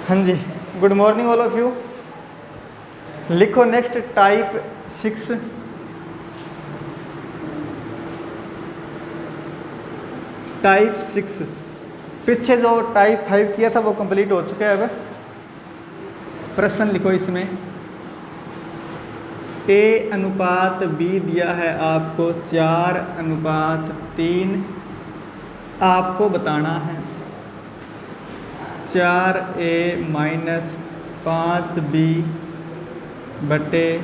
हाँ जी, good morning all of you. लिखो नेक्स्ट टाइप 6। टाइप 6 पीछे जो टाइप 5 किया था वो कंप्लीट हो चुका है। अब प्रश्न लिखो इसमें A/B दिया है आपको 4/3 आपको बताना है 4A - 5B बटे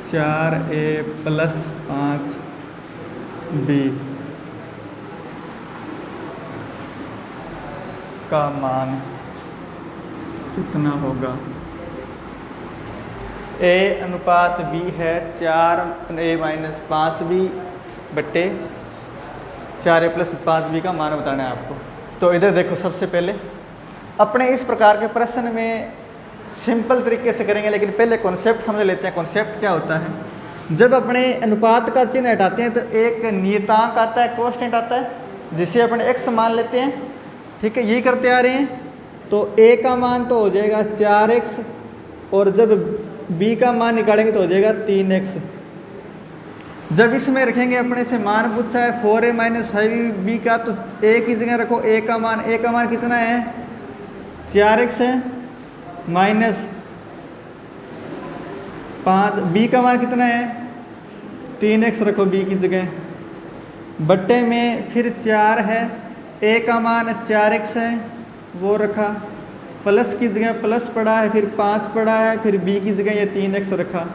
4A + 5B का मान कितना होगा। A/B है 4A - 5B बटे 4A + 5B का मान बताना है आपको। तो इधर देखो, सबसे पहले अपने इस प्रकार के प्रश्न में सिंपल तरीके से करेंगे, लेकिन पहले कॉन्सेप्ट समझ लेते हैं। कॉन्सेप्ट क्या होता है? जब अपने अनुपात का चिन्ह हटाते हैं तो एक नियतांक आता है, कांस्टेंट आता है, जिसे अपने x मान लेते हैं। ठीक है, यही करते आ रहे हैं। तो a का मान तो हो जाएगा 4x और जब b का मान निकालेंगे तो हो जाएगा 3x। जब इसमें रखेंगे, अपने से मान पूछा है 4A - 5B का, तो a की जगह रखो a का मान कितना है 4x है, माइनस 5, b का मान कितना है 3x रखो b की जगह, बट्टे में फिर 4 है, a का मान 4x है वो रखा, प्लस की जगह प्लस पड़ा है, फिर 5 पड़ा है, फिर b की जगह ये 3x रखा।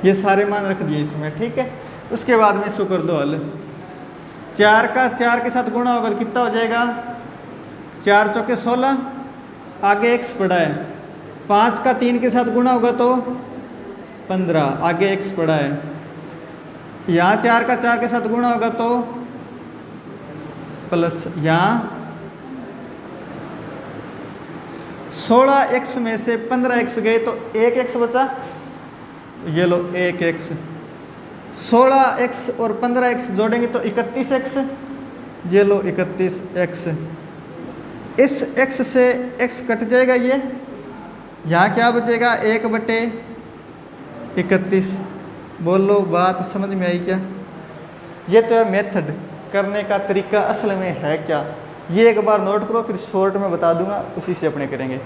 ये सारे मान रख दिए इसमें। ठीक है, उसके बाद में इसको कर दो हल। 4 का 4 के साथ गुणा होगा तो कितना हो जाएगा 4 चौके 16, आगे x पड़ा है। 5 का 3 के साथ गुणा होगा तो 15, आगे x पड़ा है। यहाँ 4 का 4 के साथ गुणा होगा तो प्लस, यहाँ 16x में से 15x गए तो 1x बचा, ये लो 1x। 16x और 15x जोड़ेंगे तो 31x, ये लो 31x। इस x से x कट जाएगा, ये यहाँ क्या बचेगा 1/31। बोलो बात समझ में आई क्या? ये तो है मेथड करने का तरीका, असल में है क्या ये एक बार नोट करो, फिर शॉर्ट में बता दूंगा, उसी से अपने करेंगे।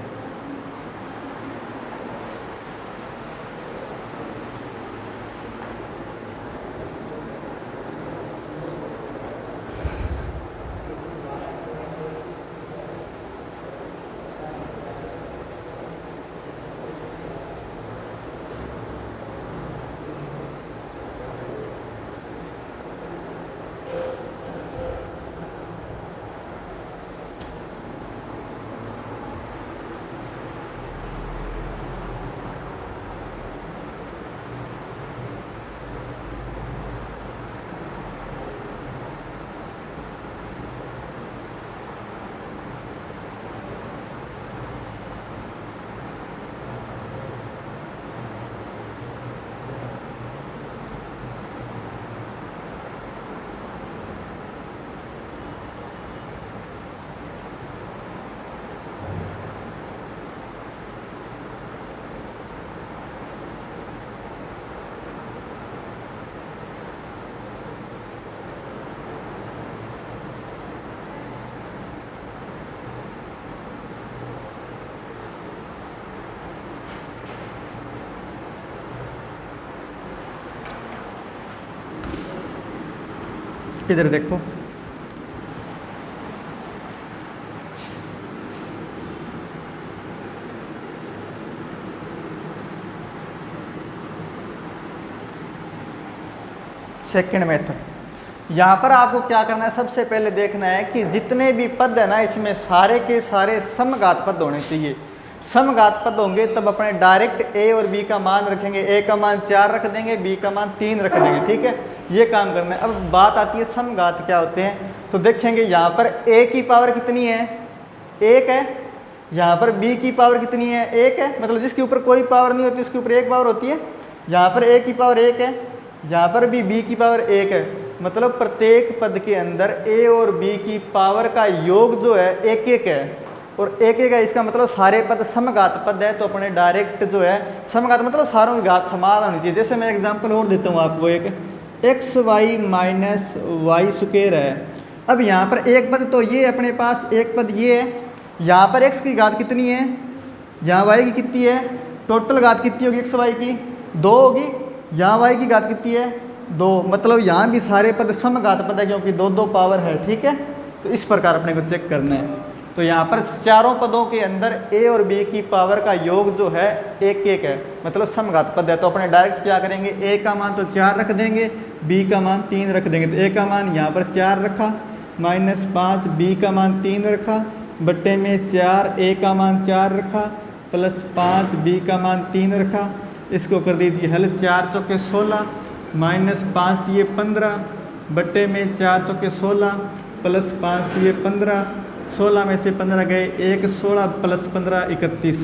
इधर देखो, सेकंड मेथड। यहाँ पर आपको क्या करना है, सबसे पहले देखना है कि जितने भी पद है ना, इसमें सारे के सारे समघात पद होने चाहिए। समघात पद होंगे तब अपने डायरेक्ट a और b का मान रखेंगे। a का मान 4 रख देंगे, b का मान 3 रख देंगे। ठीक है, ये काम करना है। अब बात आती है समघात क्या होते हैं, तो देखेंगे यहाँ पर a की पावर कितनी है 1 है, यहाँ पर b की पावर कितनी है 1 है, मतलब जिसके ऊपर कोई पावर नहीं होती उसके ऊपर 1 पावर होती है। यहाँ पर a की पावर 1 है, यहाँ पर भी b की पावर 1 है, मतलब प्रत्येक पद के अंदर a और b की पावर का योग जो है 1 1 है। और एक एक है, इसका मतलब सारे पद समघात पद है, तो अपने डायरेक्ट जो है समघात मतलब सारों की घात समान होनी चाहिए। जैसे मैं एग्जांपल और देता हूँ आपको, एक x y minus y square है। अब यहाँ पर एक पद तो ये अपने पास, एक पद ये है, यहाँ पर एक्स की घात कितनी है, यहाँ वाई की कितनी है, टोटल घात कितनी होगी एक्स वाई की 2 होगी, यहाँ वाई की घात कितनी है 2, मतलब यहाँ भी सारे पद समघात पद है क्योंकि 2 पावर है, ठीक है। तो इस प्रकार अपने को चेक करना है। तो यहाँ पर चारों पदों के अंदर ए और बी की पावर का योग जो है 1 1 है, मतलब समघात पद है। तो अपने डायरेक्ट क्या करेंगे, ए का मान तो 4 रख देंगे, बी का मान 3 रख देंगे। तो ए का मान यहाँ पर 4 रखा, -5, बी का मान 3 रखा, बट्टे में 4, ए का मान 4 रखा, +5, बी का मान 3 रखा। इसको कर दीजिए हल, 4 चौके 16, -5 दिए 15, बट्टे में 4 चौके 16, +5 दिए 15, 16 में से 15 गए 1, 16 + 15 31।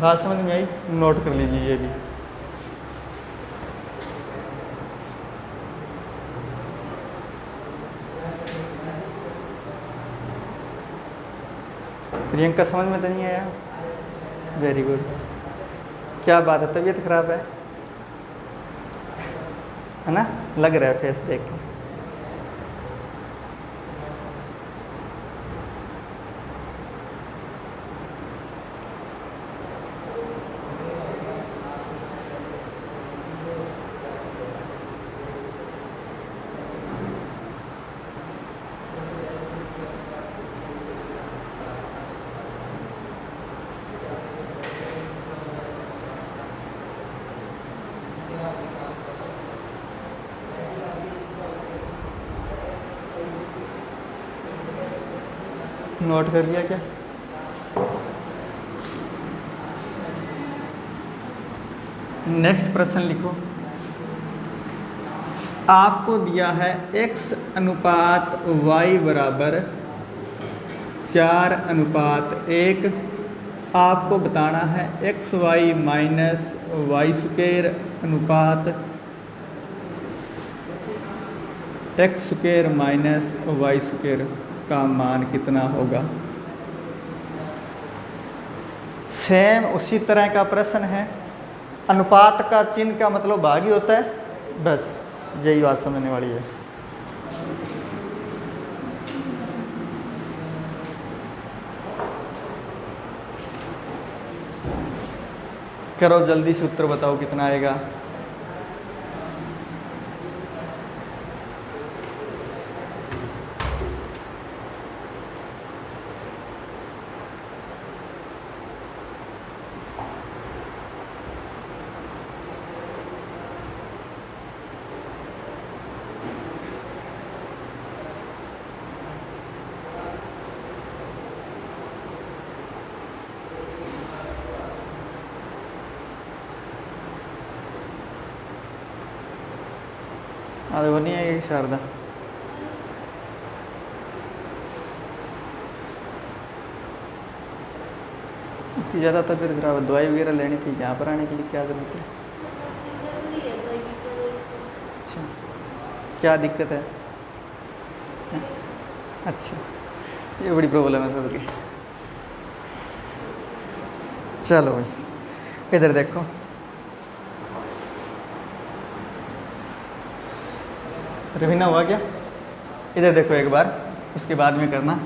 बात समझ में आई, नोट कर लीजिए ये भी। प्रियंका समझ में तो नहीं आया? Very good. क्या बात है, तबीयत खराब है ना, लग रहा है फेस देख के। नोट कर लिया क्या? नेक्स्ट प्रश्न लिखो। आपको दिया है x अनुपात y बराबर 4:1। आपको बताना है x y minus y square अनुपात x square minus y square का मान कितना होगा। सेम उसी तरह का प्रश्न है। अनुपात का चिन्ह का मतलब भाग ही होता है, बस यही बात समझने वाली है। करो जल्दी से उत्तर बताओ कितना आएगा। अरे वो नहीं है शारदा, इतनी ज़्यादा तबीयत खराब, दवाई वगैरह लेनी थी, यहाँ पर आने के लिए क्या जरूरत है? अच्छा, क्या दिक्कत है? अच्छा, ये बड़ी प्रॉब्लम है सबकी। चलो भाई इधर देखो, रवीना हुआ क्या? इधर देखो एक बार, उसके बाद में करना।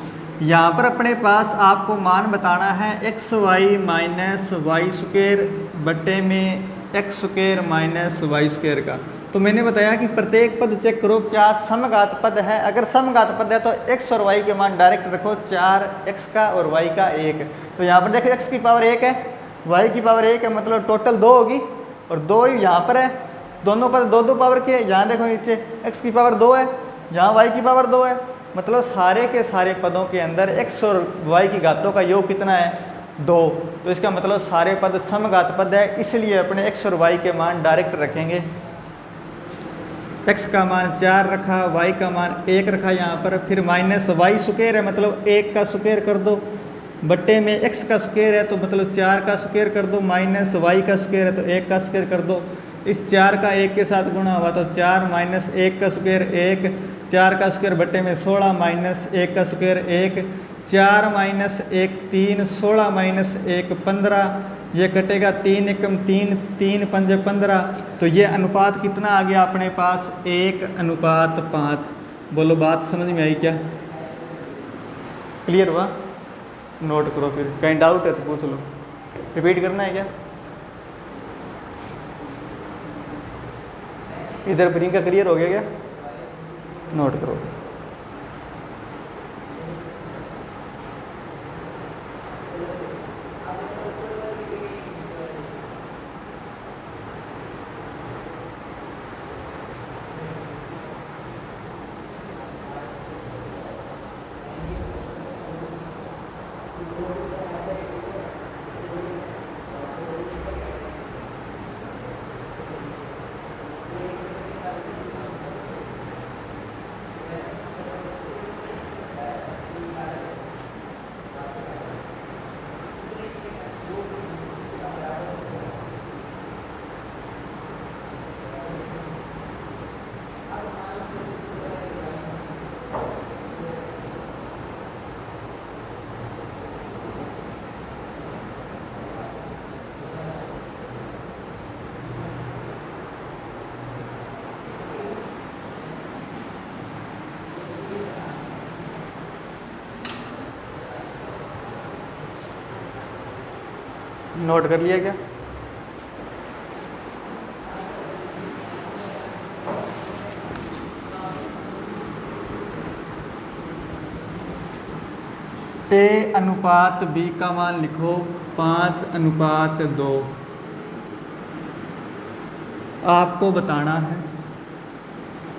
यहाँ पर अपने पास आपको मान बताना है x y minus y square बट्टे में x square minus y square का। तो मैंने बताया कि प्रत्येक पद चेक करो क्या समघात पद है। अगर समघात पद है तो एक्स और वाई के मान डायरेक्ट रखो, 4x का और y का 1। तो यहाँ पर देखो x की पावर 1 है, y की पावर 1 है, मतलब टोटल 2 होगी और 2 यहाँ पर है। दोनों पद 2 पावर के, यहाँ देखो नीचे x की पावर 2 है, यहाँ y की पावर 2 है, मतलब सारे के सारे पदों के अंदर x और y की घातों का योग कितना है 2। तो इसका मतलब सारे पद समघात पद है, इसलिए अपने x और y के मान डायरेक्ट रखेंगे। x का मान 4 रखा, y का मान 1 रखा यहाँ पर, फिर माइनस वाई स्क्वायर है मतलब 1 का स्क्वायर कर दो, बट्टे में x का स्क्वायर है तो मतलब 4 का स्क्वायर कर दो, माइनस y का स्क्वायर है तो 1 का स्क्वायर कर दो। इस 4 का 1 के साथ गुणा हुआ तो 4 माइनस 1 का स्क्वायर 1, 4 का स्क्वायर बटे में 16 माइनस 1 का स्क्वायर 1, 4 माइनस 1 3, 16 माइनस 1 15, ये कटेगा 3 एकम 3, 3 पंजे 15। तो ये अनुपात कितना आ गया अपने पास 1:5। बोलो बात समझ में आई क्या? क्लियर हुआ? नोट करो, फिर कहीं डाउट है तो पूछ लो। रिपीट करना है क्या? इधर प्रियंका क्लियर हो गया क्या? नोट करो। नोट कर लिया क्या? ए अनुपात बी का मान लिखो 5:2। आपको बताना है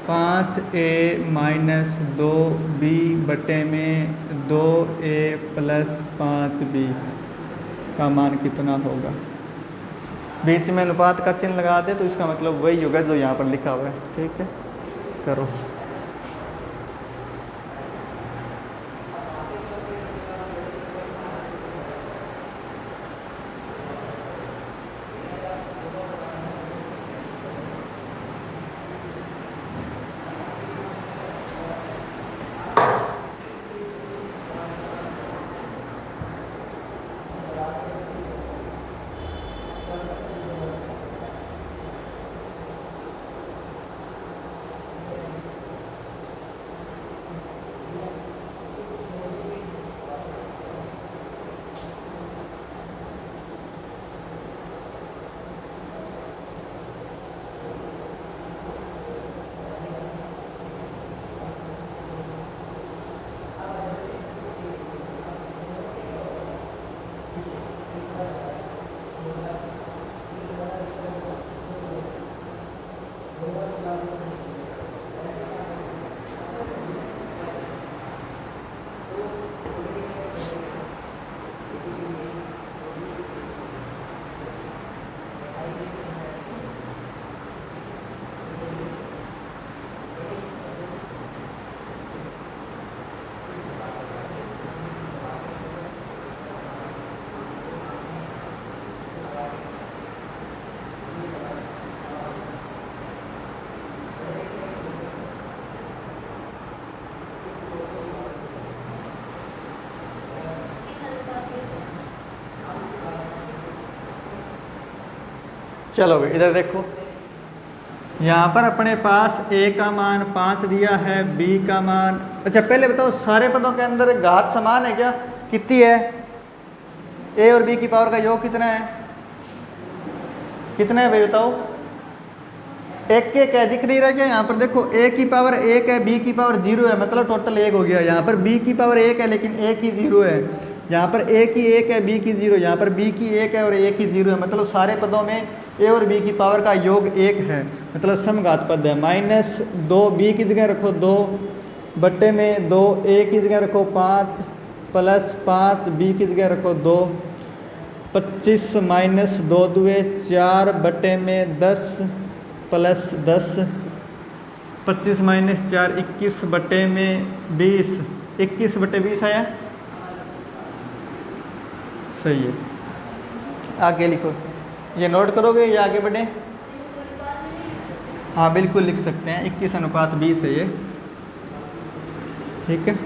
5a माइनस 2b बटे में 2a प्लस 5b का मान कितना होगा। बीच में अनुपात का चिन्ह लगा दे तो इसका मतलब वही होगा जो यहाँ पर लिखा हुआ है। ठीक है, करो। चलो भाई इधर देखो, यहाँ पर अपने पास a का मान 5 दिया है, b का मान, अच्छा पहले बताओ सारे पदों के अंदर घात समान है क्या? कितनी है? a और b की पावर का योग कितना है? कितना है भाई बताओ? एक एक है, दिख नहीं रहा क्या? यहाँ पर देखो a की पावर 1 है, b की पावर 0 है, मतलब टोटल 1 हो गया। यहाँ पर b की पावर 1 है लेकिन a की 0 है, यहाँ पर a की 1 है, b की 0, यहाँ पर b की 1 है और a की 0 है, मतलब सारे पदों में a और b की पावर का योग 1 है, मतलब समघात पद है। माइनस 2b की जगह रखो 2 बट्टे में 2, a की जगह रखो 5 प्लस 5, b की जगह रखो 2, 25 माइनस 2 दुए 4 बटे में 10 प्लस 10, 25 माइनस 4 21 बटे में 20, 21 बटे 20 आया, सही है। आगे लिखो, ये नोट करोगे या आगे बढ़े? हाँ बिल्कुल लिख सकते हैं, 21:20 है ये। ठीक है।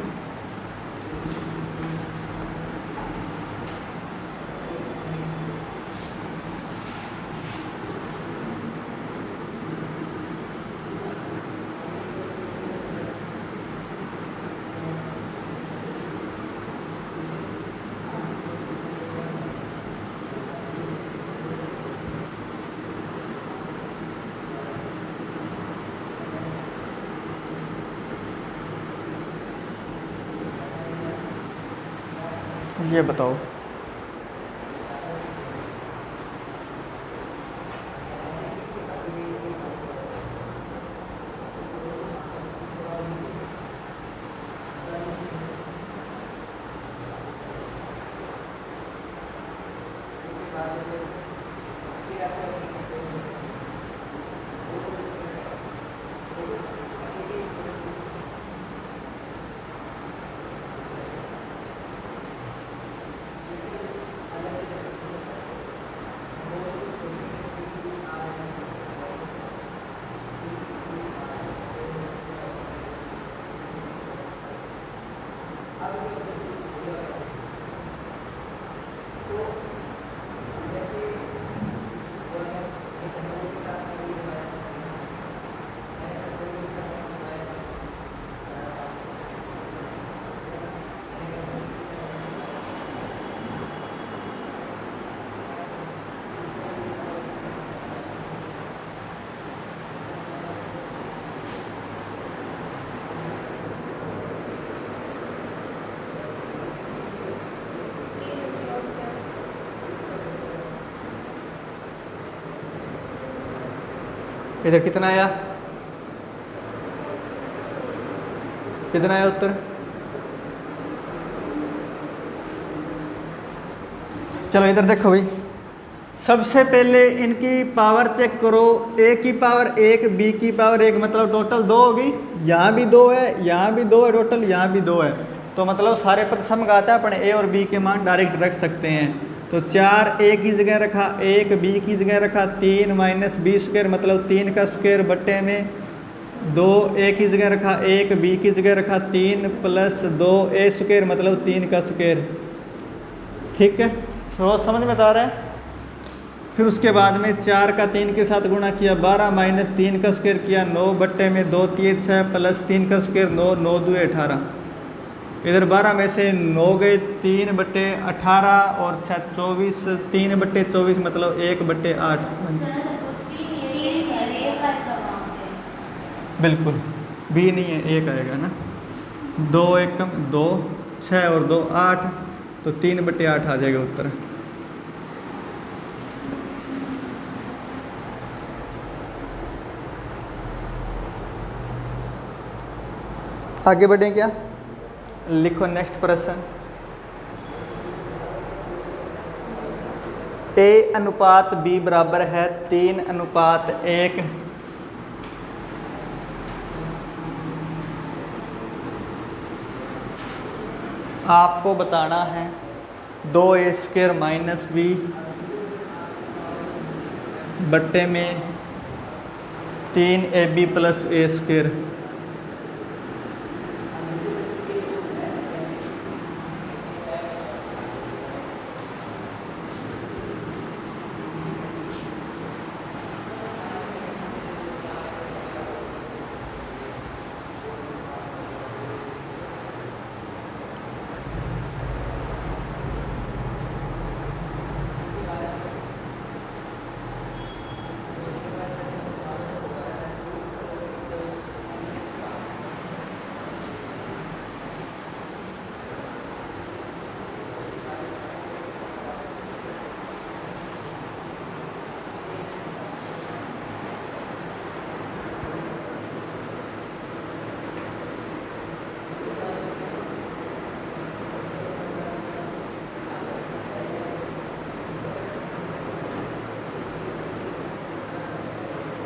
ये बताओ इधर कितना आया, कितना आया उत्तर? चलो इधर देखो भाई, सबसे पहले इनकी पावर चेक करो। ए की पावर 1, बी की पावर 1, मतलब टोटल 2 होगी। यहाँ भी 2 है, यहाँ भी 2 है, टोटल यहाँ भी 2 है। तो मतलब सारे पद सम का आता है, अपन ए और बी के मान डायरेक्ट रख सकते हैं। तो 4 ए की जगह रखा, 1 बी की जगह रखा, 3 माइनस बी स्क्वायर मतलब 3 का स्क्वायर बट्टे में 2 ए की जगह रखा, 1 बी की जगह रखा, 3 प्लस 2 ए स्क्वायर मतलब 3 का स्क्वायर। ठीक है, रोज समझ में आ रहा है। फिर उसके बाद में 4 का 3 के साथ गुणा किया, 12 माइनस 3 का स्क्वायर किया, 9 बट्टे में 2 3 6 प्लस 3 का स्क्वायर 9, 9 2 18। इधर 12 में से 9 गए, 3 बट्टे 18 और 6 24, 3 बट्टे 24 मतलब 1 बट्टे 8। बिल्कुल बी नहीं है, 1 आएगा ना। 2 1 कम 2, 6 और 2 8, तो 3 बट्टे 8 आ जाएगा उत्तर। आगे बढ़ें क्या? लिखो नेक्स्ट प्रश्न। ए अनुपात बी बराबर है 3:1। आपको बताना है 2a स्क्वायर माइनस बी बट्टे में 3ab प्लस ए स्क्वायर।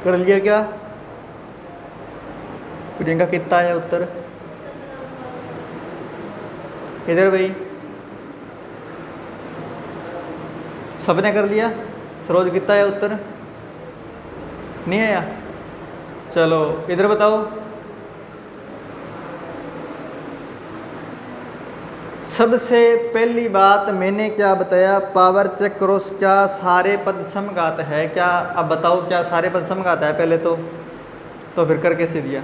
कर लिया क्या? प्रियंका कितना आया उत्तर? इधर भाई सबने कर लिया। सरोज कितना आया उत्तर? नहीं आया। चलो इधर बताओ, सबसे पहली बात मैंने क्या बताया, पावर चेक करो क्या सारे पद समघात है क्या। अब बताओ क्या सारे पद समघात है पहले तो फिर कर कैसे दिया।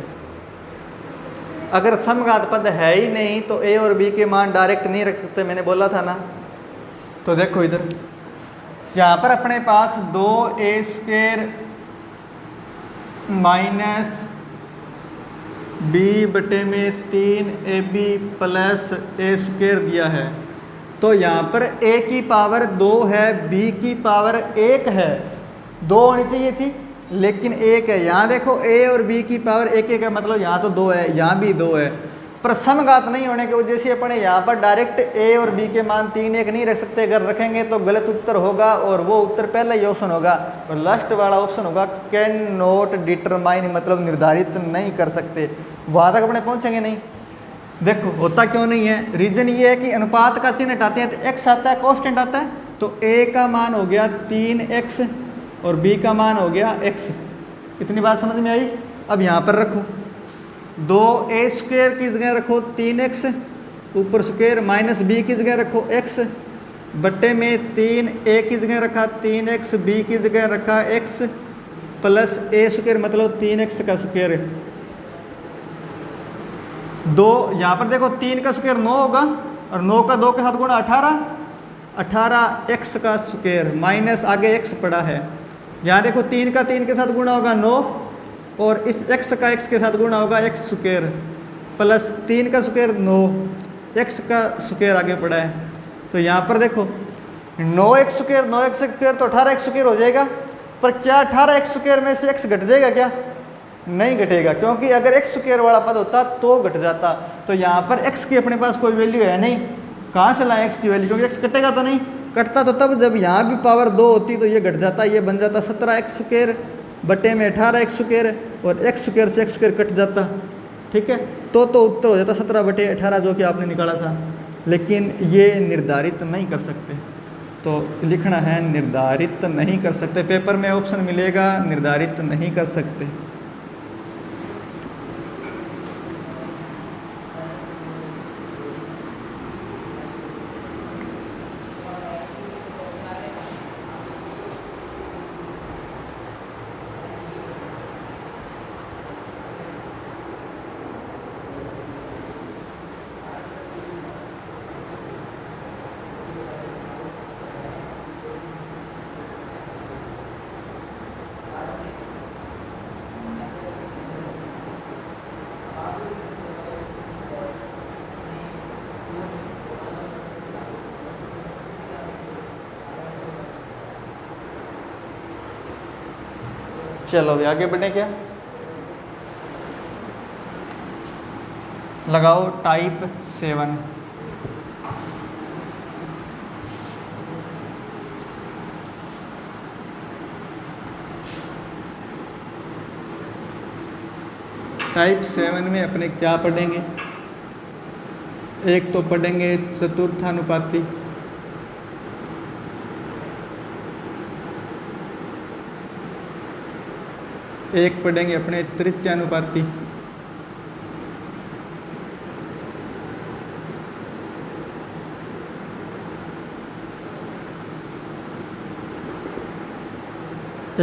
अगर समघात पद है ही नहीं तो ए और बी के मान डायरेक्ट नहीं रख सकते, मैंने बोला था ना। तो देखो इधर यहाँ पर अपने पास 2a² माइनस बी बटे में 3ab प्लस a² दिया है। तो यहाँ पर a की पावर 2 है, b की पावर 1 है, 2 होनी चाहिए थी लेकिन 1 है। यहाँ देखो a और b की पावर 1 है, मतलब यहाँ तो 2 है, यहाँ भी 2 है। पर समघात नहीं होने की वजह से अपने यहाँ पर डायरेक्ट a और b के मान 3 1 नहीं रख सकते। अगर रखेंगे तो गलत उत्तर होगा और वो उत्तर पहला ही ऑप्शन होगा और लास्ट वाला ऑप्शन होगा कैन नॉट डिटरमाइन, मतलब निर्धारित नहीं कर सकते। वहाँ तक अपने पहुँचेंगे नहीं। देखो होता क्यों नहीं है, रीजन ये है कि अनुपात का चिन्ह हटाते हैं तो x आता है, कांस्टेंट आता है, तो a का मान हो गया 3x और b का मान हो गया x। इतनी बात समझ में आई। अब यहाँ पर रखो 2a² की जगह रखो 3x ऊपर स्क्वायर माइनस b की जगह रखो x बट्टे में 3a की जगह रखा 3x, b की जगह रखा x प्लस a² मतलब 3x का स्क्वायर। 2 यहाँ पर देखो 3 का स्क्वायर 9 होगा और 9 का 2 के साथ गुणा 18x का स्क्वायर माइनस आगे x पड़ा है। यहाँ देखो 3 का 3 के साथ गुणा होगा 9 और इस x का x के साथ गुणा होगा x² प्लस 3 का स्क्वायर 9 x का स्क्वायर आगे पड़ा है। तो यहाँ पर देखो 9x² तो 18x² हो जाएगा। पर क्या 18x² में से x घट जाएगा क्या? नहीं घटेगा, क्योंकि अगर x² वाला पद होता तो घट जाता। तो यहाँ पर x की अपने पास कोई वैल्यू है नहीं, कहाँ से लाएं x की वैल्यू, क्योंकि x कटेगा तो नहीं। कटता तो तब जब यहाँ भी पावर 2 होती तो ये घट जाता, ये बन जाता 17x² बटे में 18x² और x² से x² कट जाता। ठीक है, तो उत्तर हो जाता 17 बटे 18 जो कि आपने निकाला था। लेकिन ये निर्धारित नहीं कर सकते, तो लिखना है निर्धारित नहीं कर सकते। पेपर में ऑप्शन मिलेगा निर्धारित नहीं कर सकते। चलो अभी आगे बढ़े क्या, लगाओ टाइप 7। टाइप 7 में अपने क्या पढ़ेंगे, एक तो पढ़ेंगे चतुर्थानुपाती, एक पढ़ेंगे अपने तृतीयानुपाती,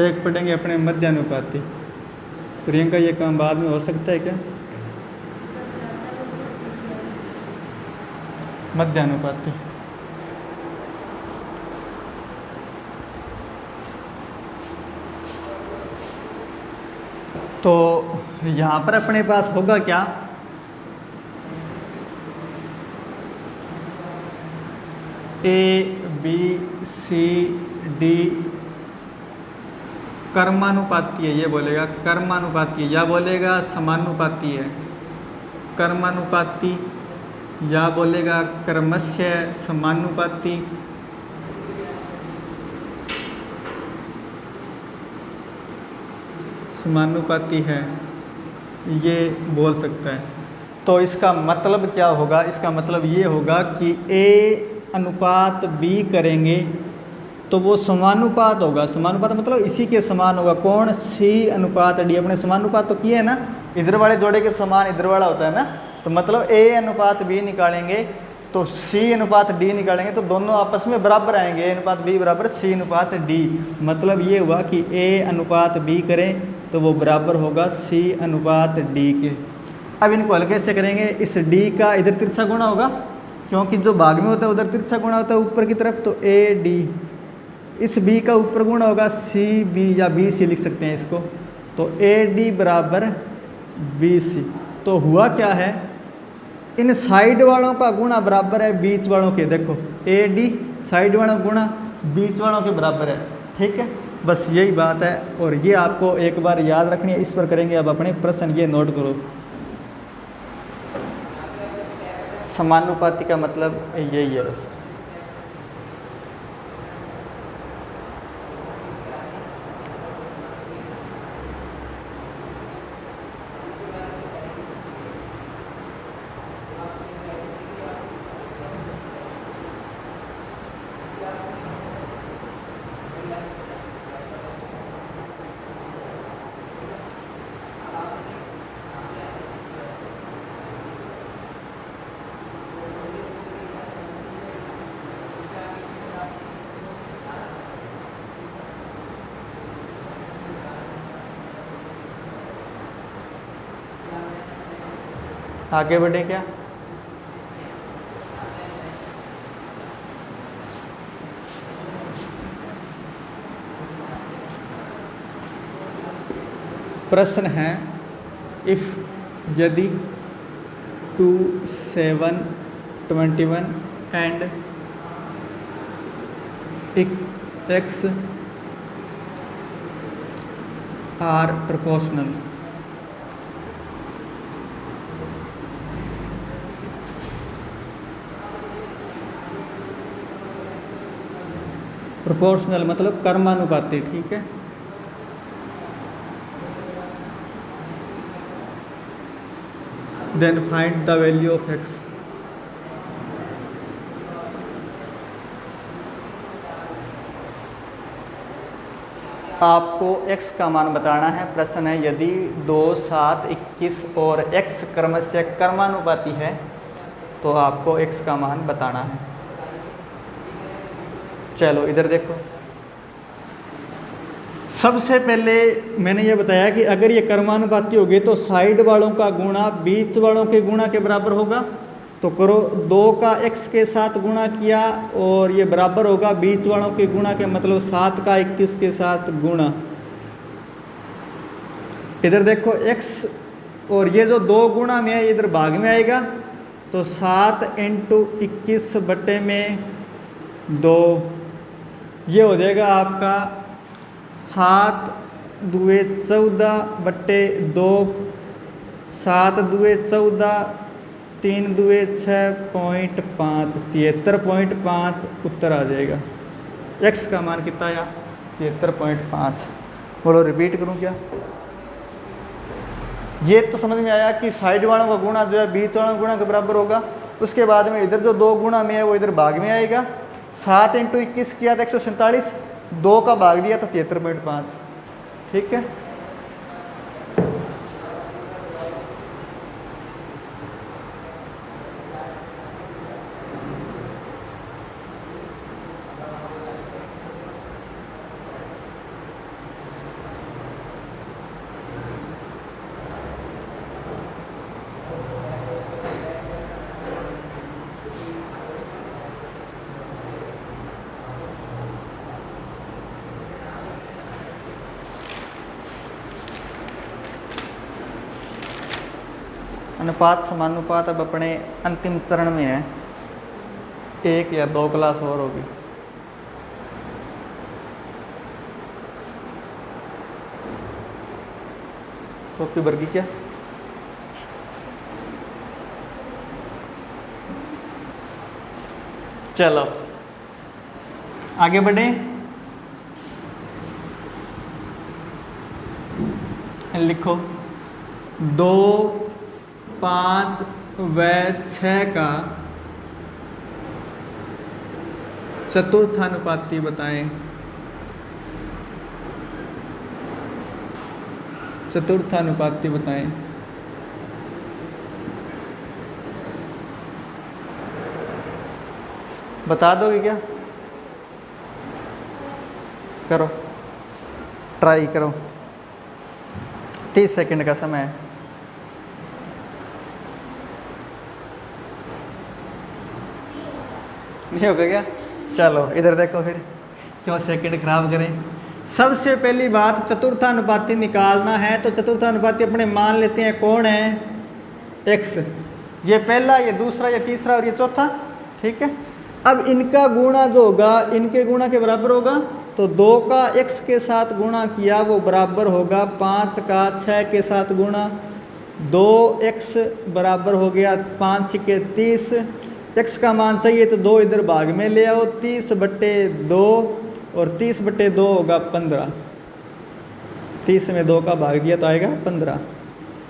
एक पढ़ेंगे अपने मध्यानुपाती। प्रियंका ये काम बाद में हो सकता है क्या? मध्यानुपाती। तो यहाँ पर अपने पास होगा क्या, A B C D कर्मानुपाती है, ये बोलेगा कर्मानुपाती है या बोलेगा समानुपाती है, कर्मानुपाती या बोलेगा कर्मस्य समानुपाती, समानुपाती है, ये बोल सकता है। तो इसका मतलब क्या होगा, इसका मतलब ये होगा कि A अनुपात B करेंगे तो वो समानुपात होगा। समानुपात मतलब इसी के समान होगा। कौन? C अनुपात D। अपने समानुपात तो किए है ना, इधर वाले जोड़े के समान इधर वाला होता है ना, तो मतलब A अनुपात B निकालेंगे तो C अनुपात D निकालेंगे तो दोनों आपस में बराबर आएंगे, A अनुपात B बराबर C अनुपात D। मतलब ये हुआ कि A अनुपात B करें तो वो बराबर होगा C अनुपात D के। अब इनको हल कैसे करेंगे, इस D का इधर तिरछा गुणा होगा, क्योंकि जो भाग में होता है उधर तिरछा गुणा होता है ऊपर की तरफ, तो AD, इस B का ऊपर गुणा होगा CB या BC लिख सकते हैं इसको, तो AD बराबर BC। तो हुआ क्या है, इन साइड वालों का गुणा बराबर है बीच वालों के। देखो AD साइड वालों गुणा बीच वालों के बराबर है, ठीक है, बस यही बात है। और ये आपको एक बार याद रखनी है, इस पर करेंगे अब अपने प्रश्न, ये नोट करो। समानुपाती का मतलब यही है बस। आगे बढ़े क्या, प्रश्न है इफ यदि 2, 7, 21 and x are proportional, proportional मतलब कर्मानुपाती, ठीक है। Then find the value of x। आपको x का मान बताना है। प्रश्न है यदि 2, 7, 21 और x क्रमशः कर्मानुपाती है तो आपको x का मान बताना है। चलो इधर देखो, सबसे पहले मैंने ये बताया कि अगर ये कर्मानुपाती होगी तो साइड वालों का गुणा बीच वालों के गुणा के बराबर होगा। तो करो, 2 का x के साथ गुणा किया और ये बराबर होगा बीच वालों के गुणा के, मतलब 7 का 21 के साथ गुणा। इधर देखो x और ये जो 2 गुणा में है इधर भाग में आएगा, तो 7 × 21 बटे में 2, ये हो जाएगा आपका 7 दूए 14 बटे 2, 7 दूए 14, 3 दूए 6.5, 73.5 उत्तर आ जाएगा। x का मान कितना आया, 73.5। बोलो रिपीट करूं क्या, ये तो समझ में आया कि साइड वालों का गुणा जो है बीच वालों गुणा के बराबर होगा। उसके बाद में इधर जो 2 गुणा में है वो इधर भाग में आएगा। 7 × 21 किया था 147, 2 का भाग दिया तो 73.5, ठीक है। अनुपात समानुपात अब अपने अंतिम चरण में है, 1 या 2 क्लास और होगी। कॉपी भर गई क्या, चलो आगे बढ़े। लिखो 2, 5 व 6 का चतुर्थानुपाती बताएं। चतुर्थानुपाती बताएं। बता दोगे क्या? करो, ट्राई करो, 30 सेकंड का समय है। नहीं होगा क्या? चलो इधर देखो फिर, क्यों सेकंड खराब करें। सबसे पहली बात, चतुर्थानुपाती निकालना है तो चतुर्थानुपाती अपने मान लेते हैं कौन है, x। ये पहला, ये दूसरा, ये तीसरा और ये चौथा, ठीक है। अब इनका गुणा जो होगा इनके गुणा के बराबर होगा, तो 2 का x के साथ गुणा किया वो बराबर होगा 5 का 6 के साथ गुणा, 2x बराबर हो गया 5 के 30। x का मान सही है तो 2 इधर भाग में ले आओ, 30/2 और 30/2 होगा 15। 30 में 2 का भाग दिया तो आएगा 15।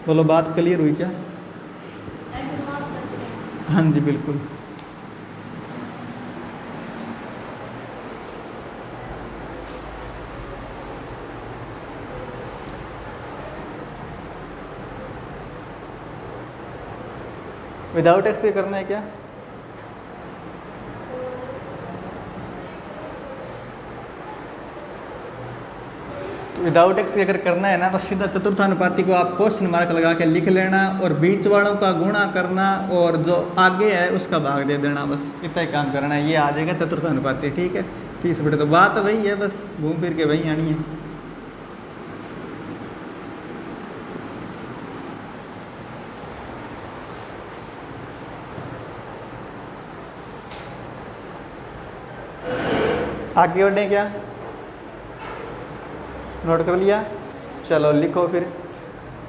बोलो बात क्लियर हुई क्या? हाँ जी बिल्कुल। विदाउट एक्स से करना है क्या? विदाउट एक्स अगर करना है ना तो सीधा चतुर्थानुपाती को आप क्वेश्चन मार्क लगा के लिख लेना और बीच वालों का गुणा करना और जो आगे है उसका भाग दे देना, बस इतना ही काम करना है, ये आ जाएगा चतुर्थानुपाती। ठीक है, 30/2 तो बात वही है, बस घूम फिर के वही आनी है। आगे बढ़े क्या? नोट कर लिया? चलो लिखो फिर,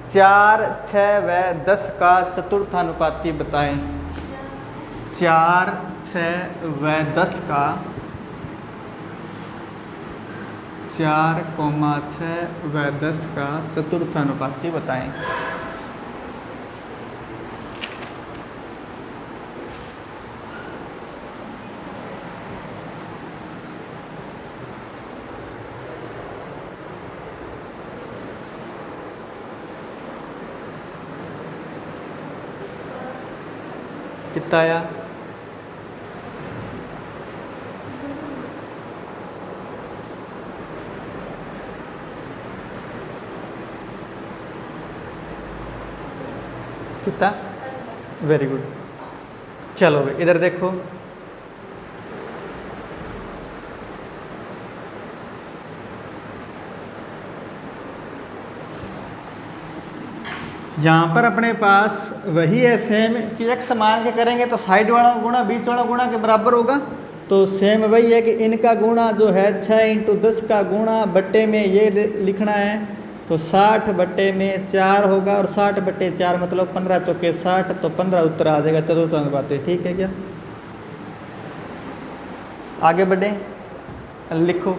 4, 6 व 10 का चतुर्थानुपाती बताएं। 4, 6 व 10 का 4, 6 व 10 का चतुर्थानुपाती बताएं। कितना आया? कितना? Very good. चलो भाई इधर देखो, यहाँ पर अपने पास वही है सेम कि x मान के करेंगे तो साइड वाला गुणा बीच वाला गुणा के बराबर होगा। तो सेम वही है कि इनका गुणा जो है 6 × 10 का गुणा बट्टे में ये लिखना है, तो 60/4 होगा और 60/4 मतलब 15 चौके 60, तो 15 उत्तर आ जाएगा चतुर्थानुपाती। ठीक है क्या? आगे बढ़े, लिखो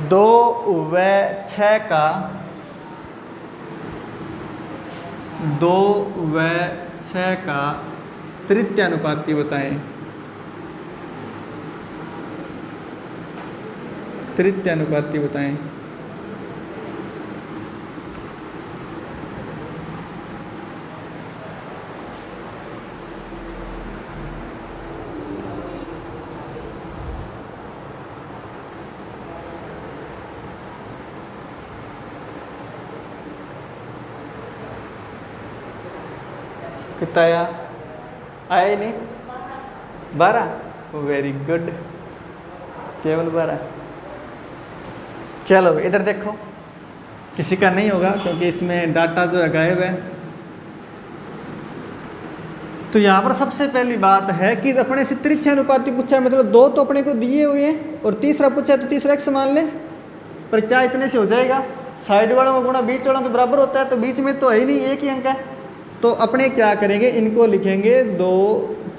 2 व 6 का 2 व 6 का तृतीयानुपाती बताएं। तृतीयानुपाती बताएं। कितना आया? आया ही नहीं? 12। वेरी गुड, केवल 12। चलो इधर देखो, किसी का नहीं होगा क्योंकि इसमें डाटा जो है गायब है। तो यहाँ पर सबसे पहली बात है कि अपने से तृतीयानुपाती पूछा है, मतलब 2 तो अपने को दिए हुए हैं और तीसरा पूछा है तो तीसरा x मान ले, पर क्या इतने से हो जाएगा? साइड वालों का गुणा बीच वालों के बराबर होता है, तो बीच में तो है ही नहीं, एक ही अंक है। तो अपने क्या करेंगे, इनको लिखेंगे 2,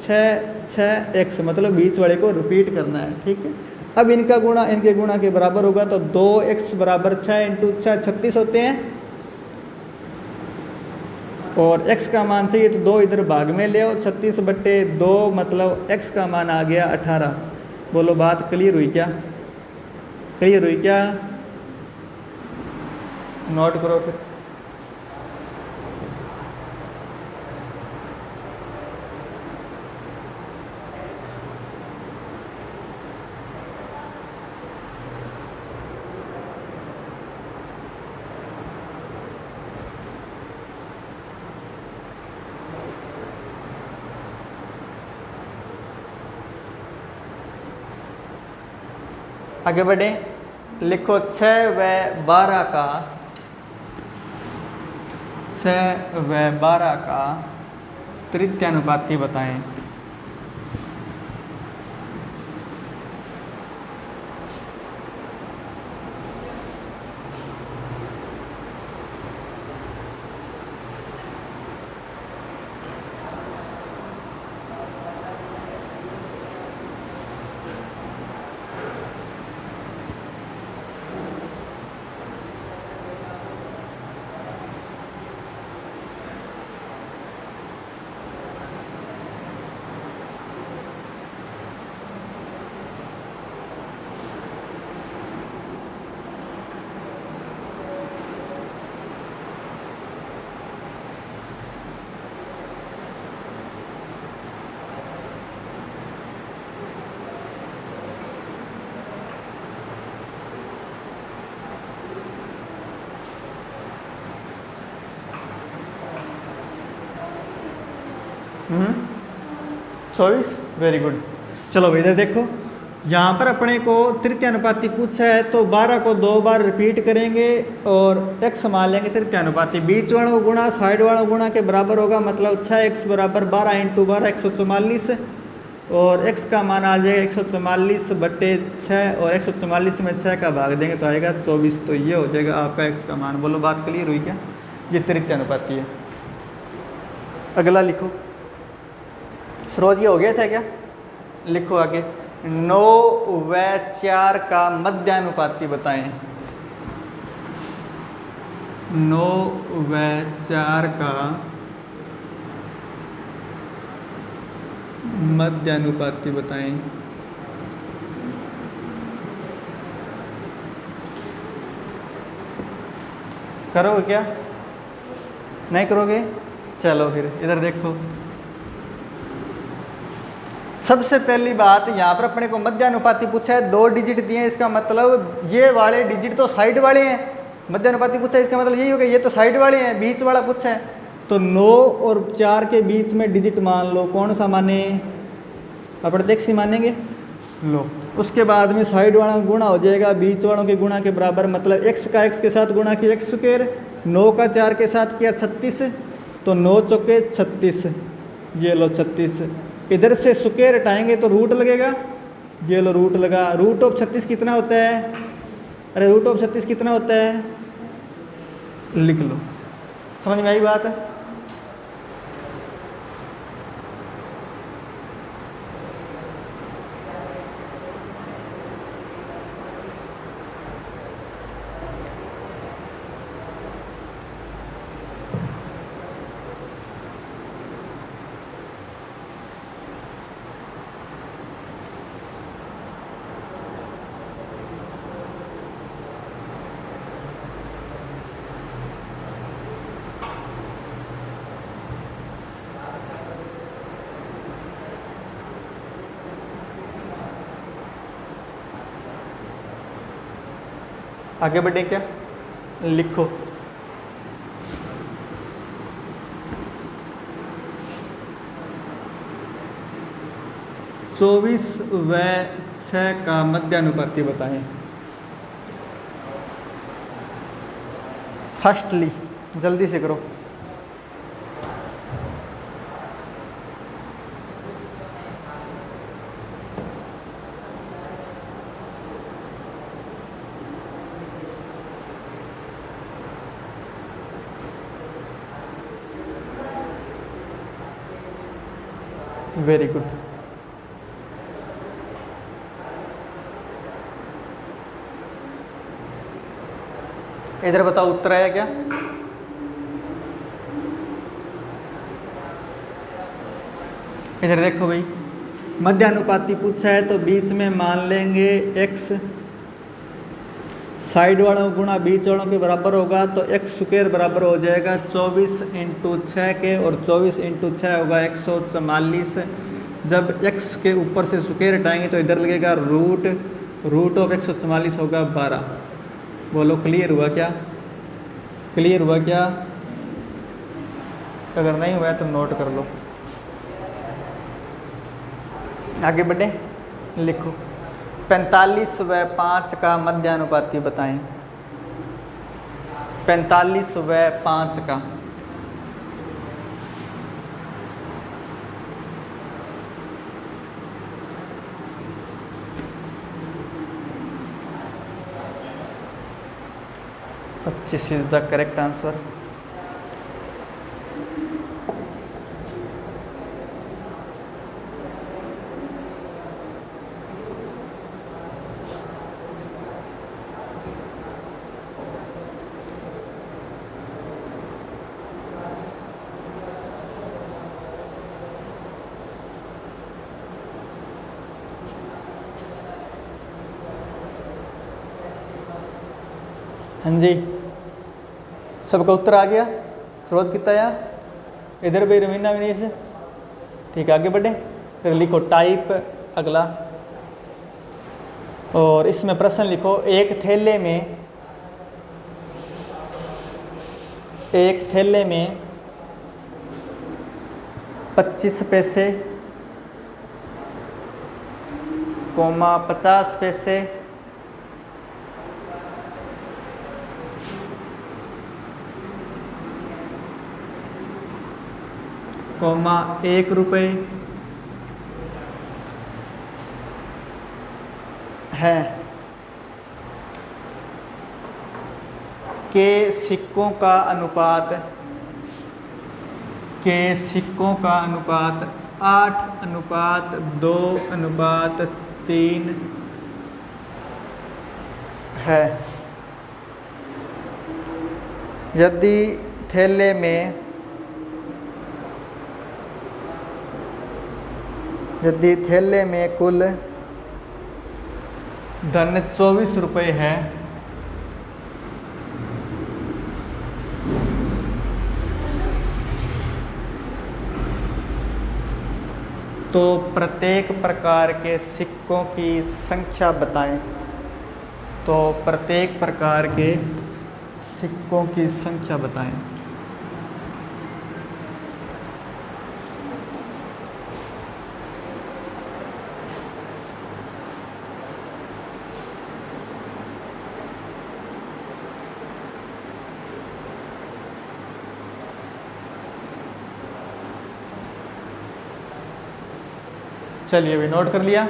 6, 6 x, मतलब बीच वाले को रिपीट करना है। ठीक है, अब इनका गुणा इनके गुणा के बराबर होगा, तो 2x बराबर 6 × 6 36 होते हैं और x का मान सही है तो 2 इधर भाग में ले आओ, 36/2 मतलब x का मान आ गया 18। बोलो बात क्लियर हुई क्या? क्लियर हुई क्या? नोट करो फिर। आगे बढ़े, लिखो 6 व 12 का 6 व 12 का तृतीयानुपाती बताएं। चौबीस, वेरी गुड। चलो भाई इधर देखो, यहाँ पर अपने को तृतीयानुपाती पूछा है तो 12 को 2 बार रिपीट करेंगे और x मान लेंगे तृतीयानुपाती। बीच वालों को गुणा साइड वालों गुणा के बराबर होगा, मतलब 6x बराबर 12 इंटू 12 144 और x का मान आ जाएगा 144/6 और 144 में 6 का भाग देंगे तो आएगा 24। तो ये हो जाएगा आपका x का मान। बोलो बात क्लियर हुई क्या? ये तृतीयानुपाती है। अगला लिखो, सरोज ये हो गया था क्या? लिखो आगे, 9 व 4 का मध्यानुपाती बताएं। 9 व 4 का मध्यानुपाती बताएं। करोगे क्या? नहीं करोगे? चलो फिर इधर देखो, सबसे पहली बात यहाँ पर अपने को मध्यानुपाती पूछा है, 2 डिजिट दिए हैं, इसका मतलब ये वाले डिजिट तो साइड वाले हैं। मध्यानुपाती पूछा है इसका मतलब यही होगा, ये तो साइड वाले हैं, बीच वाला पूछा है। तो 9 और 4 के बीच में डिजिट मान लो, कौन सा माने? अप्रत्यक्ष ही मानेंगे। लो, उसके बाद में साइड वाला गुणा हो जाएगा बीच वालों के गुणा के बराबर, मतलब x का x के साथ गुणा किया x स्क्वायर, 9 का 4 के साथ किया 36, तो 9 चौके 36, ये लो 36। इधर से स्क्वायर हटाएंगे तो रूट लगेगा, ये लो रूट लगा। रूट ऑफ 36 कितना होता है? अरे रूट ऑफ 36 कितना होता है? लिख लो। समझ में आई बात है? आगे बढ़े क्या? लिखो, चौबीस व 6 का मध्यानुपाती बताएं। फर्स्टली जल्दी से करो। Very good. इधर बताओ उत्तर आया क्या? इधर देखो भाई, मध्यानुपाती पूछा है तो बीच में मान लेंगे x, साइड वालों गुणा बीच वालों के बराबर होगा तो x स्क्वायर बराबर हो जाएगा 24 इंटू 6 के, और 24 इंटू 6 होगा 144। जब x के ऊपर से स्क्वायर हटाएंगे तो इधर लगेगा रूट ऑफ 144 होगा 12। बोलो क्लियर हुआ क्या? क्लियर हुआ क्या? अगर नहीं हुआ तो नोट कर लो। आगे बढ़े, लिखो 45 व 5 का मध्यानुपाती बताएं। 45 व 5 का। This is the correct answer. हाँ जी, सबका उत्तर आ गया। स्रोत कितना आया? इधर भी रवीना विनीश। ठीक है, आगे बढ़े। फिर लिखो टाइप अगला, और इसमें प्रश्न लिखो। एक थैले में 25 पैसे, 50 पैसे, ₹1 है के सिक्कों का अनुपात 8:2:3 है। यदि थैले में कुल धन ₹24 है, तो प्रत्येक प्रकार के सिक्कों की संख्या बताएं। तो प्रत्येक प्रकार के सिक्कों की संख्या बताएं। चलिए, भी नोट कर लिया।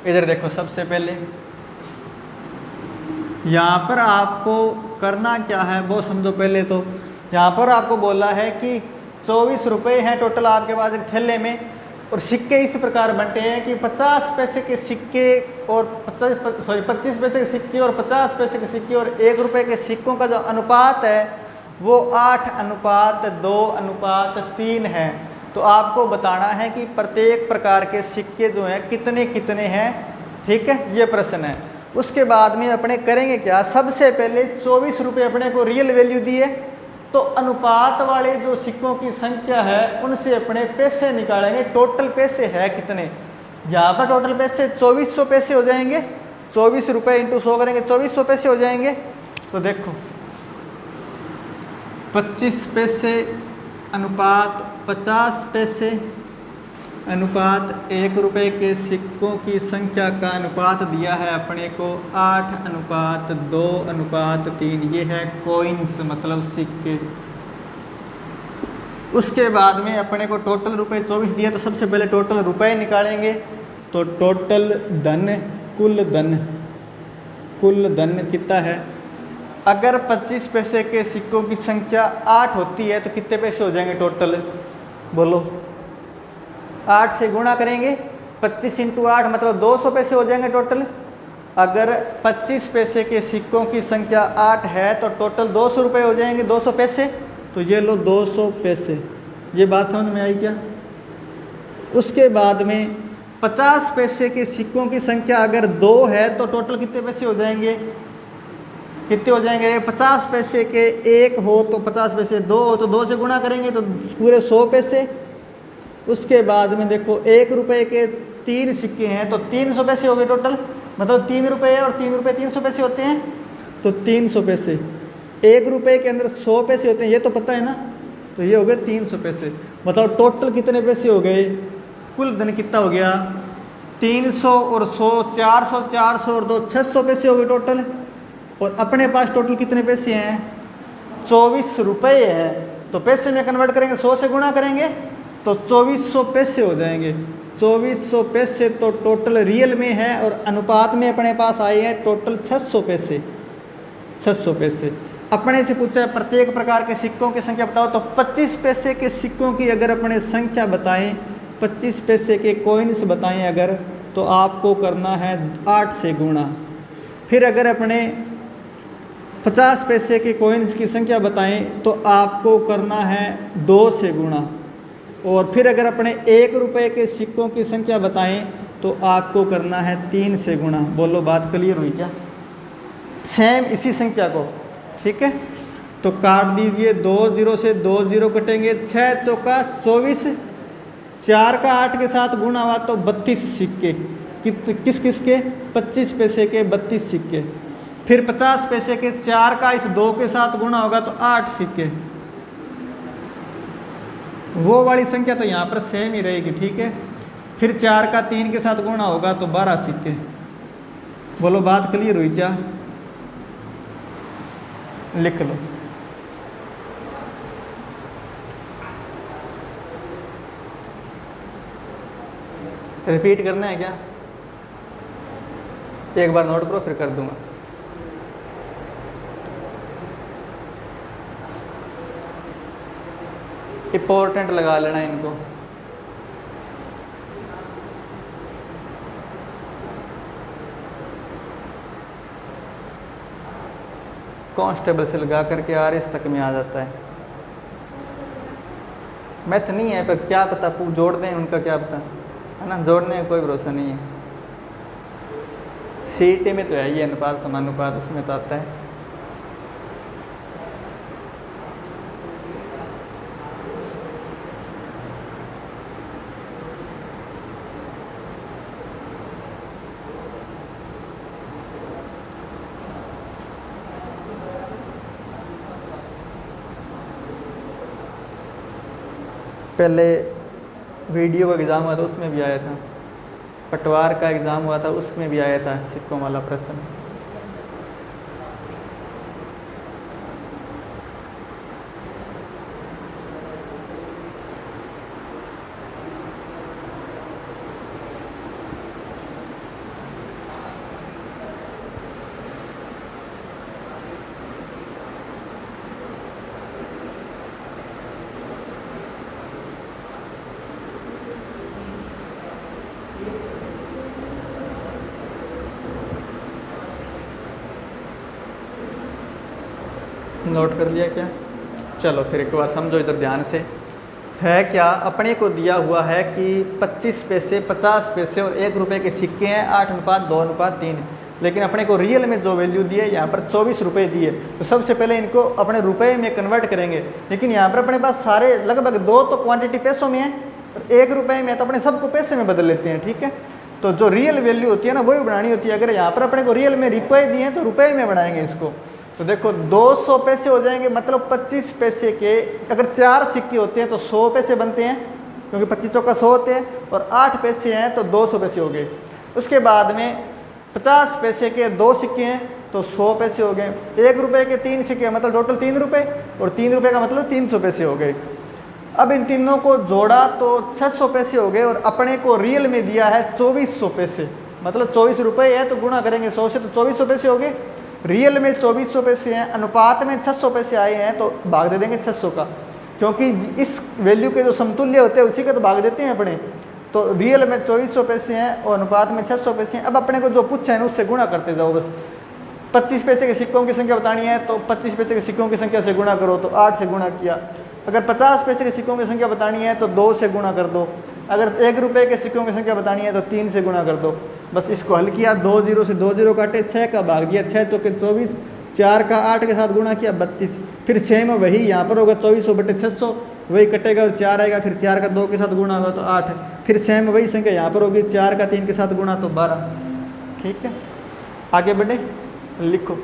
इधर देखो, सबसे पहले यहाँ पर आपको करना क्या है वो समझो। पहले तो यहाँ पर आपको बोला है कि ₹24 हैं टोटल आपके पास एक थैले में, और सिक्के इस प्रकार बनते हैं कि 50 पैसे के सिक्के और 25 पैसे के सिक्के और 50 पैसे के सिक्के और ₹1 के सिक्कों का जो अनुपात है वो 8:2:3 है। तो आपको बताना है कि प्रत्येक प्रकार के सिक्के जो हैं कितने कितने हैं। ठीक है, ये प्रश्न है। उसके बाद में अपने करेंगे क्या? सबसे पहले ₹24 अपने को रियल वैल्यू दिए, तो अनुपात वाले जो सिक्कों की संख्या है उनसे अपने पैसे निकालेंगे। टोटल पैसे है कितने? यहाँ पर टोटल पैसे 2400 पैसे हो जाएंगे। ₹24 इंटू 100 करेंगे, 2400 पैसे हो जाएंगे। तो देखो, 25 पैसे अनुपात 50 पैसे अनुपात ₹1 के सिक्कों की संख्या का अनुपात दिया है अपने को 8:2:3। ये है कॉइन्स, मतलब सिक्के। उसके बाद में अपने को टोटल ₹24 दिया, तो सबसे पहले टोटल रुपए निकालेंगे। तो टोटल धन, कुल धन कितना है? अगर 25 पैसे के सिक्कों की संख्या 8 होती है तो कितने पैसे हो जाएंगे टोटल? बोलो। 8 से गुणा करेंगे, 25 इंटू 8 मतलब 200 पैसे हो जाएंगे टोटल। अगर 25 पैसे के सिक्कों की संख्या 8 है तो टोटल ₹200 हो जाएंगे, 200 पैसे। तो ये लो 200 पैसे। ये बात समझ में आई क्या? उसके बाद में 50 पैसे के सिक्कों की संख्या अगर 2 है तो टोटल कितने पैसे हो जाएंगे? कितने हो जाएंगे? 50 पैसे के 1 हो तो 50 पैसे, 2 हो तो 2 से गुणा करेंगे तो पूरे 100 पैसे। उसके बाद में देखो, ₹1 के 3 सिक्के हैं तो 300 पैसे हो गए टोटल। मतलब ₹3 और ₹3 300 पैसे होते हैं, तो 300 पैसे। ₹1 के अंदर 100 पैसे होते हैं, ये तो पता है ना। तो ये हो गए 300 पैसे। मतलब टोटल कितने पैसे हो गए? कुल धन कितना हो गया? 300 और 100, 400, 400 और 2, 600 पैसे हो गए टोटल। और अपने पास टोटल कितने पैसे हैं? 24 रुपये है। तो पैसे में कन्वर्ट करेंगे, 100 से गुणा करेंगे तो 2400 पैसे हो जाएंगे। 2400 पैसे तो टोटल रियल में है, और अनुपात में अपने पास आए हैं टोटल 600 पैसे। 600 पैसे अपने से पूछा है प्रत्येक प्रकार के सिक्कों की संख्या बताओ। तो 25 पैसे के सिक्कों की अगर अपने संख्या बताएं, 25 पैसे के कॉइन्स बताएं अगर, तो आपको करना है 8 से गुणा। फिर अगर अपने 50 पैसे के कॉइन्स की संख्या बताएं तो आपको करना है 2 से गुणा। और फिर अगर अपने 1 रुपये के सिक्कों की संख्या बताएं तो आपको करना है 3 से गुणा। बोलो बात क्लियर हुई क्या? सेम इसी संख्या को, ठीक है। तो काट दीजिए, 2 0 से 2 0 कटेंगे, 6 चौका 24, 4 का 8 के साथ गुणा हुआ तो 32 सिक्के। किस किस के? 25 पैसे के 32 सिक्के। फिर 50 पैसे के 4 का इस 2 के साथ गुणा होगा तो 8 सिक्के। वो वाली संख्या तो यहाँ पर सेम ही रहेगी, ठीक है। फिर 4 का 3 के साथ गुणा होगा तो 12 सिक्के। बोलो बात क्लियर हुई क्या? लिख लो। रिपीट करना है क्या? एक बार नोट करो फिर कर दूंगा। इंपॉर्टेंट लगा लेना इनको। कांस्टेबल से लगा करके RS तक में आ जाता है। मैथ नहीं है पर क्या पता जोड़ दें, उनका क्या पता है ना, जोड़ने का कोई भरोसा नहीं है। CET में तो है ये अनुपात समानुपात, उसमें तो आता है। पहले वीडियो का एग्ज़ाम हुआ था उसमें भी आया था, पटवार का एग्ज़ाम हुआ था उसमें भी आया था सिक्कों वाला प्रश्न। नोट कर लिया क्या? चलो फिर एक बार समझो इधर ध्यान से। है क्या? अपने को दिया हुआ है कि 25 पैसे, 50 पैसे और 1 रुपये के सिक्के हैं, 8:2:3, लेकिन अपने को रियल में जो वैल्यू दी है यहाँ पर 24 रुपये दिए। तो सबसे पहले इनको अपने रुपए में कन्वर्ट करेंगे, लेकिन यहाँ पर अपने पास सारे लगभग 2 तो क्वांटिटी पैसों में है और 1 रुपये में, तो अपने सबको पैसे में बदल लेते हैं, ठीक है। तो जो रियल वैल्यू होती है ना वही बनानी होती है। अगर यहाँ पर अपने को रियल में रुपये दिए हैं तो रुपये में बनाएंगे इसको। तो देखो 200 पैसे हो जाएंगे, मतलब 25 पैसे के अगर 4 सिक्के होते हैं तो 100 पैसे बनते हैं, क्योंकि 25 चौका 100 होते हैं, और 8 पैसे हैं तो 200 पैसे हो गए। उसके बाद में 50 पैसे के 2 सिक्के हैं तो 100 पैसे हो गए। 1 रुपये के 3 सिक्के मतलब टोटल 3 रुपये, और 3 रुपये का मतलब 300 पैसे हो गए। अब इन तीनों को जोड़ा तो 600 पैसे हो गए, और अपने को रियल में दिया है 2400 पैसे, मतलब 24 रुपये है तो गुणा करेंगे 100 से तो 2400 पैसे हो गए। रियल में 2400 पैसे हैं, अनुपात में 600 पैसे आए हैं तो भाग दे देंगे 600 का, क्योंकि इस वैल्यू के जो समतुल्य होते हैं उसी का तो भाग देते हैं अपने। तो रियल में 2400 पैसे हैं और अनुपात में 600 पैसे हैं। अब अपने को जो पूछा है उससे गुणा करते जाओ बस। 25 पैसे के सिक्कों की संख्या बतानी है तो 25 पैसे के सिक्कों की संख्या से गुणा करो, तो 8 से गुणा किया। अगर 50 पैसे के सिक्कों की संख्या बतानी है तो 2 से गुणा कर दो। अगर 1 रुपये के सिक्कों की संख्या बतानी है तो 3 से गुणा कर दो। बस इसको हल किया, 2 0 से 2 0 काटे, 6 का भाग दिया, 6 चौके 24, 4 का 8 के साथ गुणा किया 32। फिर सेम वही यहाँ पर होगा 2400/600, वही कटेगा और 4 आएगा, फिर 4 का 2 के साथ गुणा होगा तो 8। फिर सेम वही संख्या यहाँ पर होगी, 4 का 3 के साथ गुणा तो 12। ठीक है, आगे बढ़े, लिखो।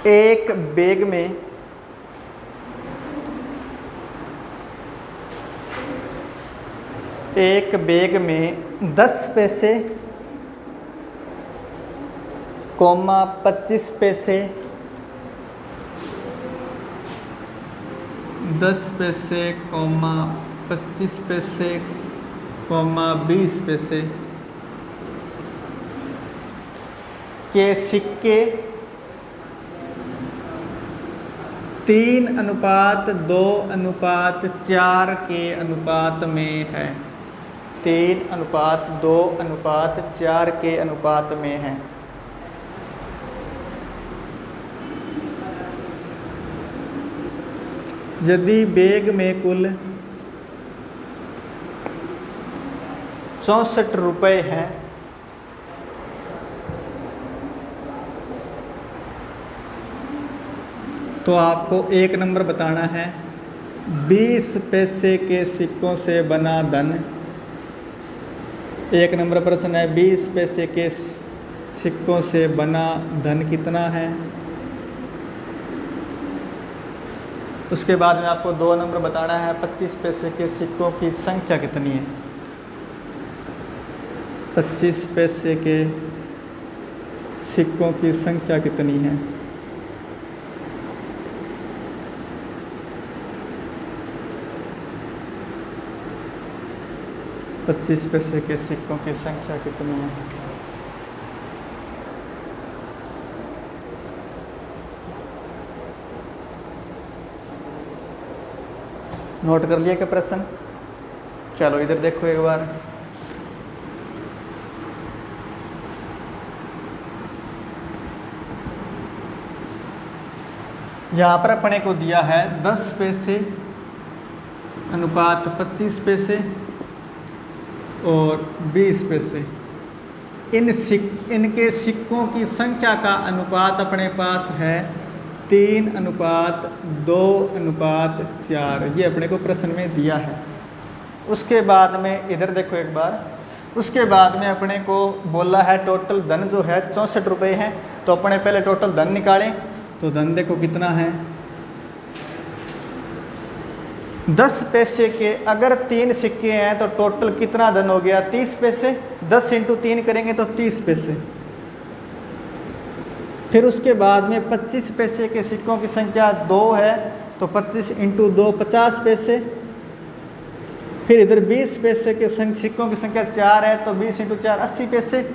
एक बैग में एक बैग में 10 पैसे, कॉमा 25 पैसे, 10 पैसे, कॉमा 25 पैसे, कॉमा 20 पैसे के सिक्के 3:2:4 के अनुपात में है। 3:2:4 के अनुपात में है। यदि बैग में कुल 64 रुपये हैं तो आपको एक नंबर बताना है 20 पैसे के सिक्कों से बना धन। एक नंबर प्रश्न है 20 पैसे के सिक्कों से बना धन कितना है। उसके बाद में आपको 2 नंबर बताना है 25 पैसे के सिक्कों की संख्या कितनी है। 25 पैसे के सिक्कों की संख्या कितनी है। पच्चीस पैसे के सिक्कों की संख्या कितनी है। नोट कर लिया क्या प्रश्न? चलो इधर देखो एक बार। यहाँ पर अपने को दिया है 10 पैसे अनुपात 25 पैसे और 20 पैसे। इनके सिक्कों की संख्या का अनुपात अपने पास है 3:2:4। ये अपने को प्रश्न में दिया है। उसके बाद में इधर देखो एक बार। उसके बाद में अपने को बोला है टोटल धन जो है 64 रुपये है। तो अपने पहले टोटल धन निकालें। तो धन देखो कितना है 10 पैसे के अगर 3 सिक्के हैं तो टोटल कितना धन हो गया 30 पैसे। 10 × 3 करेंगे तो 30 पैसे। फिर उसके बाद में 25 पैसे के सिक्कों की संख्या 2 है तो 25 × 2 50 पैसे। फिर इधर 20 पैसे के सिक्कों की संख्या 4 है तो 20 × 4 80 पैसे।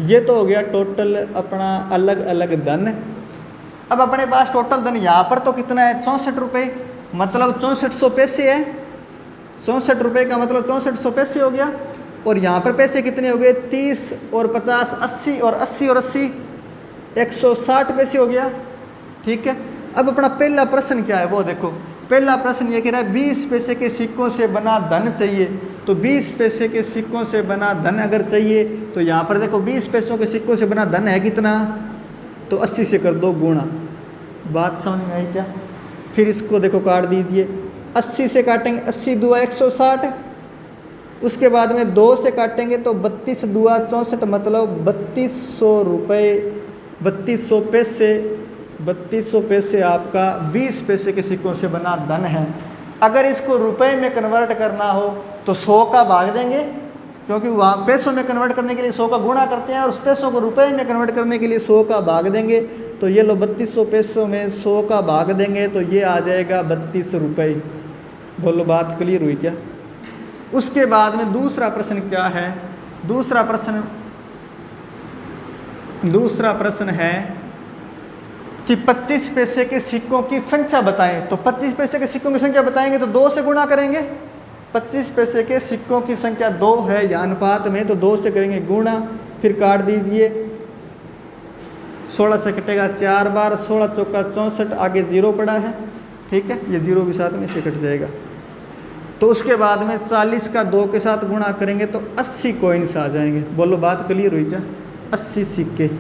ये तो हो गया टोटल अपना अलग अलग धन। अब अपने पास टोटल धन यहाँ पर तो कितना है 64 रुपये, मतलब 6400 पैसे है। 64 रुपये का मतलब 6400 पैसे हो गया। और यहाँ पर पैसे कितने हो गए 30 और 50 80 और 80 और 80 160 पैसे हो गया। ठीक है। अब अपना पहला प्रश्न क्या है वो देखो। पहला प्रश्न ये कह रहा है 20 पैसे के सिक्कों से बना धन चाहिए। तो 20 पैसे के सिक्कों से बना धन अगर चाहिए तो यहाँ पर देखो 20 पैसों के सिक्कों से बना धन है कितना, तो 80 से कर दो गुणा। बात समझ में आई क्या? फिर इसको देखो काट दीजिए। 80 से काटेंगे 80 दूआ 160। उसके बाद में 2 से काटेंगे तो 32 दूआ 64 मतलब 3200 रुपये 3200 पैसे। 3200 पैसे आपका 20 पैसे के सिक्कों से बना धन है। अगर इसको रुपए में कन्वर्ट करना हो तो 100 का भाग देंगे, क्योंकि वहाँ पैसों में कन्वर्ट करने के लिए 100 का गुणा करते हैं और उस पैसों को रुपए में कन्वर्ट करने के लिए 100 का भाग देंगे। तो ये लो 3200 पैसों में 100 का भाग देंगे तो ये आ जाएगा 32 रुपये। बोलो बात क्लियर हुई क्या? उसके बाद में दूसरा प्रश्न क्या है? दूसरा प्रश्न है कि 25 पैसे के सिक्कों की संख्या बताएं। तो 25 पैसे के सिक्कों की संख्या बताएंगे तो 2 से गुणा करेंगे। 25 पैसे के सिक्कों की संख्या 2 है या अनुपात में, तो 2 से करेंगे गुणा। फिर काट दीजिए। 16 से कटेगा 4 बार, 16 चौका 64, आगे 0 पड़ा है। ठीक है, ये 0 भी साथ में से कट जाएगा। तो उसके बाद में 40 का 2 के साथ गुणा करेंगे तो 80 कॉइन्स आ जाएंगे। बोलो बात क्लियर हुई क्या? 80 सिक्के।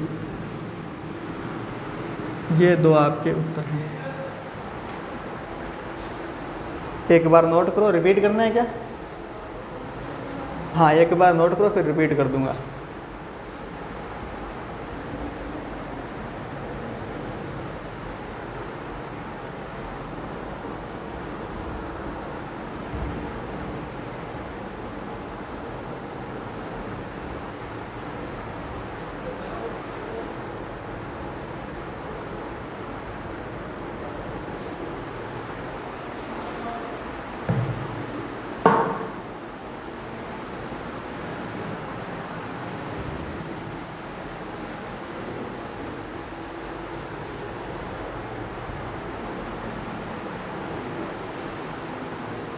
ये 2 आपके उत्तर हैं। एक बार नोट करो, रिपीट करना है क्या? हाँ, एक बार नोट करो फिर रिपीट कर दूंगा।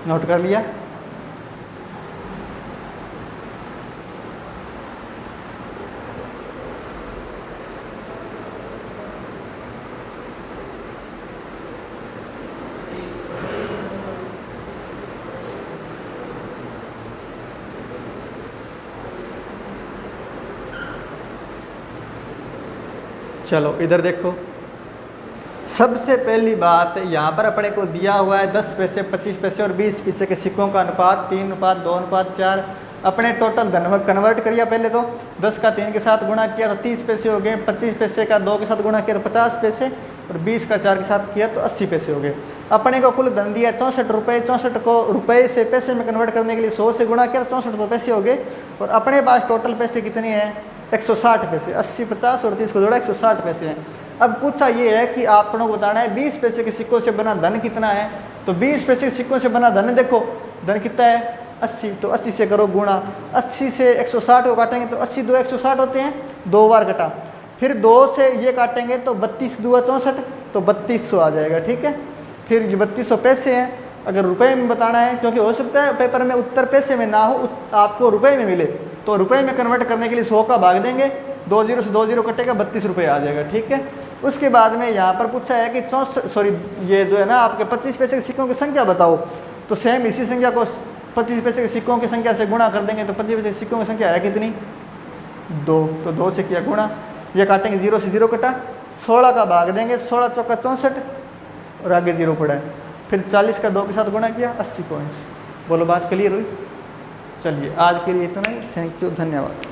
नोट कर लिया। चलो इधर देखो, सबसे पहली बात यहाँ पर अपने को दिया हुआ है 10 पैसे, 25 पैसे और 20 पैसे के सिक्कों का अनुपात 3:2:4। अपने टोटल धन कन्वर्ट करिए। पहले तो 10 का 3 के साथ गुणा किया तो 30 पैसे हो गए, 25 पैसे का 2 के साथ गुणा किया तो 50 पैसे और 20 का 4 के साथ किया तो 80 पैसे हो गए। अपने को कुल धन दिया 64 रुपये। 64 को रुपये से पैसे में कन्वर्ट करने के लिए 100 से गुणा किया तो 6400 पैसे हो गए। और अपने पास टोटल पैसे कितने हैं? 160 पैसे। 80, 50 और 30 को जोड़ा 160 पैसे हैं। अब पूछा ये है कि आप लोगों को बताना है 20 पैसे के सिक्कों से बना धन कितना है। तो 20 पैसे के सिक्कों से बना धन देखो, धन कितना है? 80। तो 80 से करो गुणा। 80 से 160 को काटेंगे तो 80 2 160 होते हैं, 2 बार कटा। फिर 2 से ये काटेंगे तो 32 2 64, तो 3200 आ जाएगा। ठीक है, फिर ये 3200 पैसे हैं। अगर रुपए में बताना है, क्योंकि हो सकता है पेपर में उत्तर पैसे में ना हो, आपको रुपए में मिले, तो रुपए में कन्वर्ट करने के लिए 100 का भाग देंगे, 2 0 से 2 0 कटेगा, 32 रुपये आ जाएगा। ठीक है, उसके बाद में यहाँ पर पूछा है कि 64 ये जो है ना आपके 25 पैसे के सिक्कों की संख्या बताओ। तो सेम इसी संख्या को 25 पैसे के सिक्कों की संख्या से गुणा कर देंगे। तो 25 पैसे के सिक्कों की संख्या है कितनी? 2। तो 2 से किया गुणा, ये काटेंगे 0 से 0 कटा, 16 का भाग देंगे, 16 चौका 64 और आगे 0 पड़ा है। फिर 40 का 2 के साथ गुणा किया, 80 पॉइंट्स। बोलो बात क्लियर हुई? चलिए आज के लिए इतना ही। थैंक यू, धन्यवाद।